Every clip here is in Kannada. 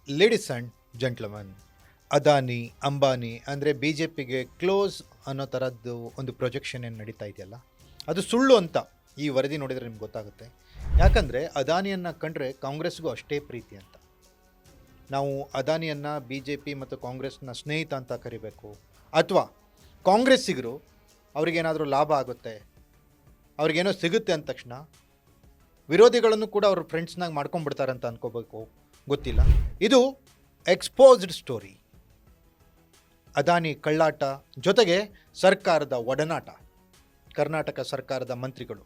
Ladies and gentleman, Adani Ambani ಅಂದರೆ ಬಿ ಜೆ ಪಿಗೆ ಕ್ಲೋಸ್ ಅನ್ನೋ ಥರದ್ದು ಒಂದು ಪ್ರೊಜೆಕ್ಷನ್ ಏನು ನಡೀತಾ ಇದೆಯಲ್ಲ, ಅದು ಸುಳ್ಳು ಅಂತ ಈ ವರದಿ ನೋಡಿದರೆ ನಿಮ್ಗೆ ಗೊತ್ತಾಗುತ್ತೆ. ಯಾಕಂದರೆ ಅದಾನಿಯನ್ನು ಕಂಡ್ರೆ ಕಾಂಗ್ರೆಸ್ಗೂ ಅಷ್ಟೇ ಪ್ರೀತಿ ಅಂತ. ನಾವು ಅದಾನಿಯನ್ನು ಬಿ ಜೆ ಪಿ ಮತ್ತು ಕಾಂಗ್ರೆಸ್ನ ಸ್ನೇಹಿತ ಅಂತ ಕರಿಬೇಕು, ಅಥವಾ ಕಾಂಗ್ರೆಸ್ಸಿಗರು ಅವ್ರಿಗೇನಾದರೂ ಲಾಭ ಆಗುತ್ತೆ, ಅವ್ರಿಗೇನೋ ಸಿಗುತ್ತೆ ಅಂದ ತಕ್ಷಣ ವಿರೋಧಿಗಳನ್ನು ಕೂಡ ಅವ್ರ ಫ್ರೆಂಡ್ಸ್ನಾಗ ಮಾಡ್ಕೊಂಡ್ಬಿಡ್ತಾರೆ ಅಂತ ಅನ್ಕೋಬೇಕು, ಗೊತ್ತಿಲ್ಲ. ಇದು ಎಕ್ಸ್ಪೋಸ್ಡ್ ಸ್ಟೋರಿ. ಅದಾನಿ ಕಳ್ಳಾಟ ಜೊತೆಗೆ ಸರ್ಕಾರದ ಒಡನಾಟ. ಕರ್ನಾಟಕ ಸರ್ಕಾರದ ಮಂತ್ರಿಗಳು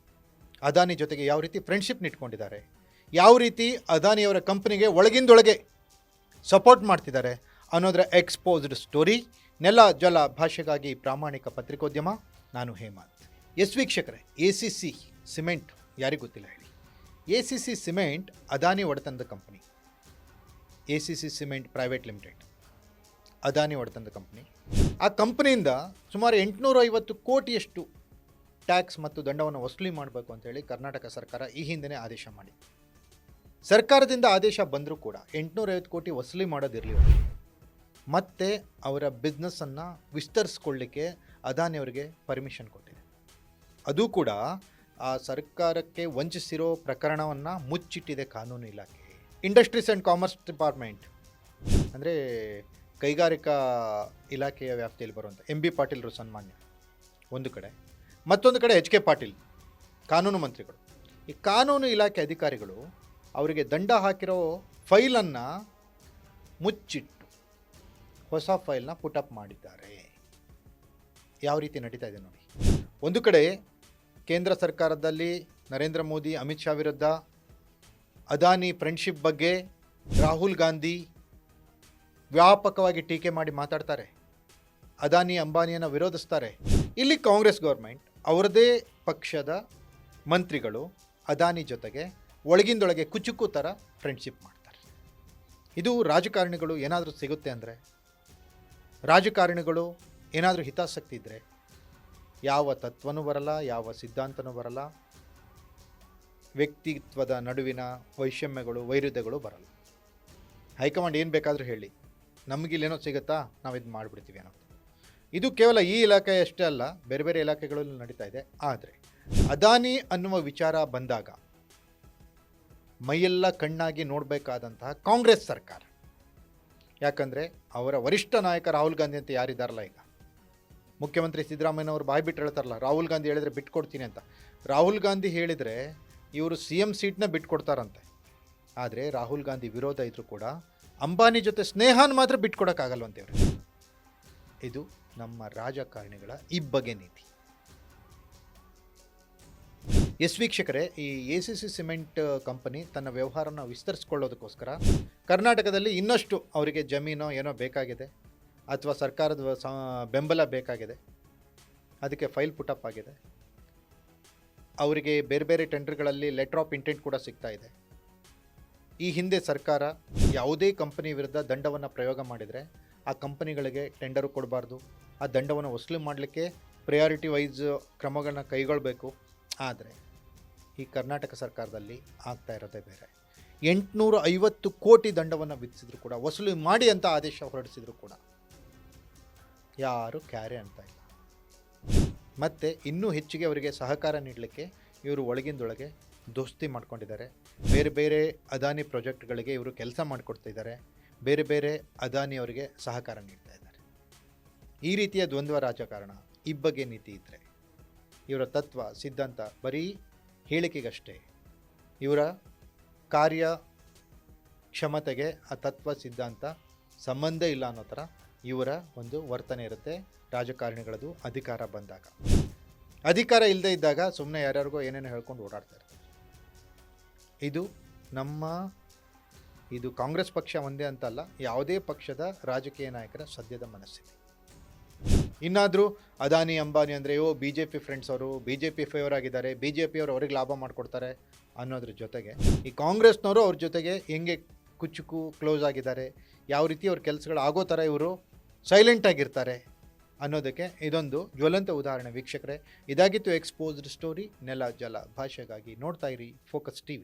ಅದಾನಿ ಜೊತೆಗೆ ಯಾವ ರೀತಿ ಫ್ರೆಂಡ್ಶಿಪ್ ನಿಟ್ಕೊಂಡಿದ್ದಾರೆ, ಯಾವ ರೀತಿ ಅದಾನಿಯವರ ಕಂಪನಿಗೆ ಒಳಗಿಂದೊಳಗೆ ಸಪೋರ್ಟ್ ಮಾಡ್ತಿದ್ದಾರೆ ಅನ್ನೋದರ ಎಕ್ಸ್ಪೋಸ್ಡ್ ಸ್ಟೋರಿ. ನೆಲ ಜಲ ಭಾಷೆಗಾಗಿ ಪ್ರಾಮಾಣಿಕ ಪತ್ರಿಕೋದ್ಯಮ. ನಾನು ಹೇಮಂತ್. ವೀಕ್ಷಕರೇ, ACC ಸಿಮೆಂಟ್ ಯಾರಿಗೂ ಗೊತ್ತಿಲ್ಲ ಹೇಳಿ. ACC ಸಿಮೆಂಟ್ ಅದಾನಿ ಒಡೆತನದ company. ACC cement private limited Adani ಒಡೆತನದ ಕಂಪನಿ. ಆ ಕಂಪನಿಯಿಂದ ಸುಮಾರು 850 ಕೋಟಿಯಷ್ಟು ಟ್ಯಾಕ್ಸ್ ಮತ್ತು ದಂಡವನ್ನು ವಸೂಲಿ ಮಾಡಬೇಕು ಅಂತೇಳಿ ಕರ್ನಾಟಕ ಸರ್ಕಾರ ಈ ಹಿಂದೆ ಆದೇಶ ಮಾಡಿ, ಸರ್ಕಾರದಿಂದ ಆದೇಶ ಬಂದರೂ ಕೂಡ 850 ಕೋಟಿ ವಸೂಲಿ ಮಾಡೋದಿರಲಿ, ಮತ್ತೆ ಅವರ ಬಿಸ್ನೆಸ್ಸನ್ನು ವಿಸ್ತರಿಸ್ಕೊಳ್ಳಿಕ್ಕೆ ಅದಾನಿಯವರಿಗೆ ಪರ್ಮಿಷನ್ ಕೊಟ್ಟಿದೆ. ಅದು ಕೂಡ ಆ ಸರ್ಕಾರಕ್ಕೆ ವಂಚಿಸಿರೋ ಪ್ರಕರಣವನ್ನು ಮುಚ್ಚಿಟ್ಟಿದೆ ಕಾನೂನು ಇಲಾಖೆ. ಇಂಡಸ್ಟ್ರೀಸ್ ಆ್ಯಂಡ್ ಕಾಮರ್ಸ್ ಡಿಪಾರ್ಟ್ಮೆಂಟ್ ಅಂದರೆ ಕೈಗಾರಿಕಾ ಇಲಾಖೆಯ ವ್ಯಾಪ್ತಿಯಲ್ಲಿ ಬರುವಂಥ MB ಪಾಟೀಲ್ರು ಸನ್ಮಾನ್ಯ ಒಂದು ಕಡೆ, ಮತ್ತೊಂದು ಕಡೆ HK ಪಾಟೀಲ್ ಕಾನೂನು ಮಂತ್ರಿಗಳು. ಈ ಕಾನೂನು ಇಲಾಖೆ ಅಧಿಕಾರಿಗಳು ಅವರಿಗೆ ದಂಡ ಹಾಕಿರೋ ಫೈಲನ್ನು ಮುಚ್ಚಿಟ್ಟು ಹೊಸ ಫೈಲ್ನ ಪುಟಪ್ ಮಾಡಿದ್ದಾರೆ. ಯಾವ ರೀತಿ ನಡೀತಾ ಇದೆ ನೋಡಿ. ಒಂದು ಕಡೆ ಕೇಂದ್ರ ಸರ್ಕಾರದಲ್ಲಿ ನರೇಂದ್ರ ಮೋದಿ, ಅಮಿತ್ ಶಾ ವಿರುದ್ಧ ಅದಾನಿ ಫ್ರೆಂಡ್ಶಿಪ್ ಬಗ್ಗೆ ರಾಹುಲ್ ಗಾಂಧಿ ವ್ಯಾಪಕವಾಗಿ ಟೀಕೆ ಮಾಡಿ ಮಾತಾಡ್ತಾರೆ, ಅದಾನಿ ಅಂಬಾನಿಯನ್ನು ವಿರೋಧಿಸ್ತಾರೆ. ಇಲ್ಲಿ ಕಾಂಗ್ರೆಸ್ ಗೌರ್ಮೆಂಟ್ ಅವರದೇ ಪಕ್ಷದ ಮಂತ್ರಿಗಳು ಅದಾನಿ ಜೊತೆಗೆ ಒಳಗಿಂದೊಳಗೆ ಕುಚುಕು ಥರ ಫ್ರೆಂಡ್ಶಿಪ್ ಮಾಡ್ತಾರೆ. ಇದು ರಾಜಕಾರಣಿಗಳು ಏನಾದರೂ ಸಿಗುತ್ತೆ ಅಂದರೆ, ರಾಜಕಾರಣಿಗಳು ಏನಾದರೂ ಹಿತಾಸಕ್ತಿ ಇದ್ದರೆ ಯಾವ ತತ್ವನೂ ಬರಲ್ಲ, ಯಾವ ಸಿದ್ಧಾಂತನೂ ಬರಲ್ಲ, ವ್ಯಕ್ತಿತ್ವದ ನಡುವಿನ ವೈಷಮ್ಯಗಳು, ವೈರುಧ್ಯಗಳು ಬರಲ್ಲ. ಹೈಕಮಾಂಡ್ ಏನು ಬೇಕಾದರೂ ಹೇಳಿ, ನಮಗಿಲ್ಲೇನೋ ಸಿಗುತ್ತಾ, ನಾವು ಇದು ಮಾಡಿಬಿಡ್ತೀವಿ ಅನ್ನೋದು. ಇದು ಕೇವಲ ಈ ಇಲಾಖೆಯಷ್ಟೇ ಅಲ್ಲ, ಬೇರೆ ಬೇರೆ ಇಲಾಖೆಗಳಲ್ಲಿ ನಡೀತಾ ಇದೆ. ಆದರೆ ಅದಾನಿ ಅನ್ನುವ ವಿಚಾರ ಬಂದಾಗ ಮೈಯೆಲ್ಲ ಕಣ್ಣಾಗಿ ನೋಡಬೇಕಾದಂತಹ ಕಾಂಗ್ರೆಸ್ ಸರ್ಕಾರ. ಯಾಕಂದರೆ ಅವರ ವರಿಷ್ಠ ನಾಯಕ ರಾಹುಲ್ ಗಾಂಧಿ ಅಂತ ಯಾರಿದ್ದಾರಲ್ಲ, ಈಗ ಮುಖ್ಯಮಂತ್ರಿ ಸಿದ್ದರಾಮಯ್ಯನವರು ಬಾಯಿ ಬಿಟ್ಟು ಹೇಳ್ತಾರಲ್ಲ, ರಾಹುಲ್ ಗಾಂಧಿ ಹೇಳಿದರೆ ಬಿಟ್ಕೊಡ್ತೀನಿ ಅಂತ. ರಾಹುಲ್ ಗಾಂಧಿ ಹೇಳಿದರೆ ಇವರು CM ಸೀಟ್ನ ಬಿಟ್ಕೊಡ್ತಾರಂತೆ. ಆದರೆ ರಾಹುಲ್ ಗಾಂಧಿ ವಿರೋಧ ಇದ್ದರೂ ಕೂಡ ಅಂಬಾನಿ ಜೊತೆ ಸ್ನೇಹನ ಮಾತ್ರ ಬಿಟ್ಕೊಡೋಕ್ಕಾಗಲ್ವಂತೆ ಇವರು. ಇದು ನಮ್ಮ ರಾಜಕಾರಣಿಗಳ ಇಬ್ಬಗೆ ನೀತಿ. ವೀಕ್ಷಕರೇ, ಈ ACC ಸಿಮೆಂಟ್ ಕಂಪನಿ ತನ್ನ ವ್ಯವಹಾರನ ವಿಸ್ತರಿಸ್ಕೊಳ್ಳೋದಕ್ಕೋಸ್ಕರ ಕರ್ನಾಟಕದಲ್ಲಿ ಇನ್ನಷ್ಟು ಅವರಿಗೆ ಜಮೀನೋ ಏನೋ ಬೇಕಾಗಿದೆ, ಅಥವಾ ಸರ್ಕಾರದ ಬೆಂಬಲ ಬೇಕಾಗಿದೆ. ಅದಕ್ಕೆ ಫೈಲ್ ಪುಟಪ್ ಆಗಿದೆ. ಅವರಿಗೆ ಬೇರೆ ಬೇರೆ ಟೆಂಡರ್ಗಳಲ್ಲಿ ಲೆಟರ್ ಆಫ್ ಇಂಟೆಂಟ್ ಕೂಡ ಸಿಗ್ತಾ ಇದೆ. ಈ ಹಿಂದೆ ಸರ್ಕಾರ ಯಾವುದೇ ಕಂಪನಿ ವಿರುದ್ಧ ದಂಡವನ್ನು ಪ್ರಯೋಗ ಮಾಡಿದರೆ ಆ ಕಂಪನಿಗಳಿಗೆ ಟೆಂಡರು ಕೊಡಬಾರ್ದು, ಆ ದಂಡವನ್ನು ವಸೂಲಿ ಮಾಡಲಿಕ್ಕೆ ಪ್ರಯಾರಿಟಿ ವೈಸ್ ಕ್ರಮಗಳನ್ನ ಕೈಗೊಳ್ಳಬೇಕು. ಆದರೆ ಈ ಕರ್ನಾಟಕ ಸರ್ಕಾರದಲ್ಲಿ ಆಗ್ತಾ ಇರೋದೇ ಬೇರೆ. 850 ಕೋಟಿ ದಂಡವನ್ನು ವಿಧಿಸಿದ್ರು ಕೂಡ, ವಸೂಲಿ ಮಾಡಿ ಅಂತ ಆದೇಶ ಹೊರಡಿಸಿದ್ರು ಕೂಡ ಯಾರೂ ಕ್ಯಾರೆ ಅಂತ ಇಲ್ಲ. ಮತ್ತು ಇನ್ನೂ ಹೆಚ್ಚಿಗೆ ಅವರಿಗೆ ಸಹಕಾರ ನೀಡಲಿಕ್ಕೆ ಇವರು ಒಳಗಿಂದೊಳಗೆ ದೋಸ್ತಿ ಮಾಡ್ಕೊಂಡಿದ್ದಾರೆ. ಬೇರೆ ಬೇರೆ ಅದಾನಿ ಪ್ರಾಜೆಕ್ಟ್ಗಳಿಗೆ ಇವರು ಕೆಲಸ ಮಾಡಿಕೊಡ್ತಿದ್ದಾರೆ, ಬೇರೆ ಬೇರೆ ಅದಾನಿಯವರಿಗೆ ಸಹಕಾರ ನೀಡ್ತಾ ಇದ್ದಾರೆ. ಈ ರೀತಿಯ ದ್ವಂದ್ವ ರಾಜಕಾರಣ, ಇಬ್ಬಗೆ ನೀತಿ ಇದ್ದರೆ ಇವರ ತತ್ವ ಸಿದ್ಧಾಂತ ಬರೀ ಹೇಳಿಕೆಗಷ್ಟೇ, ಇವರ ಕಾರ್ಯ ಕ್ಷಮತೆಗೆ ಆ ತತ್ವ ಸಿದ್ಧಾಂತ ಸಂಬಂಧ ಇಲ್ಲ ಅನ್ನೋ ಥರ ಇವರ ಒಂದು ವರ್ತನೆ ಇರುತ್ತೆ ರಾಜಕಾರಣಿಗಳದು. ಅಧಿಕಾರ ಬಂದಾಗ, ಅಧಿಕಾರ ಇಲ್ಲದೆ ಇದ್ದಾಗ ಸುಮ್ಮನೆ ಯಾರ್ಯಾರಿಗೋ ಏನೇನೋ ಹೇಳ್ಕೊಂಡು ಓಡಾಡ್ತಾ ಇರ್ತಾರೆ. ಇದು ಕಾಂಗ್ರೆಸ್ ಪಕ್ಷ ಒಂದೇ ಅಂತಲ್ಲ, ಯಾವುದೇ ಪಕ್ಷದ ರಾಜಕೀಯ ನಾಯಕರ ಸದ್ಯದ ಮನಸ್ಥಿತಿ. ಇನ್ನಾದರೂ ಅದಾನಿ ಅಂಬಾನಿ ಅಂದರೆ BJP ಫ್ರೆಂಡ್ಸ್ ಅವರು BJP ಫೇವರ್ ಆಗಿದ್ದಾರೆ, BJP ಅವರು ಅವ್ರಿಗೆ ಲಾಭ ಮಾಡಿಕೊಡ್ತಾರೆ ಅನ್ನೋದ್ರ ಜೊತೆಗೆ ಈ ಕಾಂಗ್ರೆಸ್ನವರು ಅವ್ರ ಜೊತೆಗೆ ಹೆಂಗೆ ಕುಚುಕು ಕ್ಲೋಸ್ ಆಗಿದ್ದಾರೆ, ಯಾವ ರೀತಿ ಅವ್ರ ಕೆಲಸಗಳು ಆಗೋ ಥರ ಇವರು ಸೈಲೆಂಟಾಗಿರ್ತಾರೆ ಅನ್ನೋದಕ್ಕೆ ಇದೊಂದು ಜ್ವಲಂತ ಉದಾಹರಣೆ. ವೀಕ್ಷಕರೇ, ಇದಾಗಿತ್ತು ಎಕ್ಸ್ಪೋಸ್ಡ್ ಸ್ಟೋರಿ. ನೆಲ ಜಲ ಭಾಷೆಗಾಗಿ ನೋಡ್ತಾ ಇರಿ ಫೋಕಸ್ TV.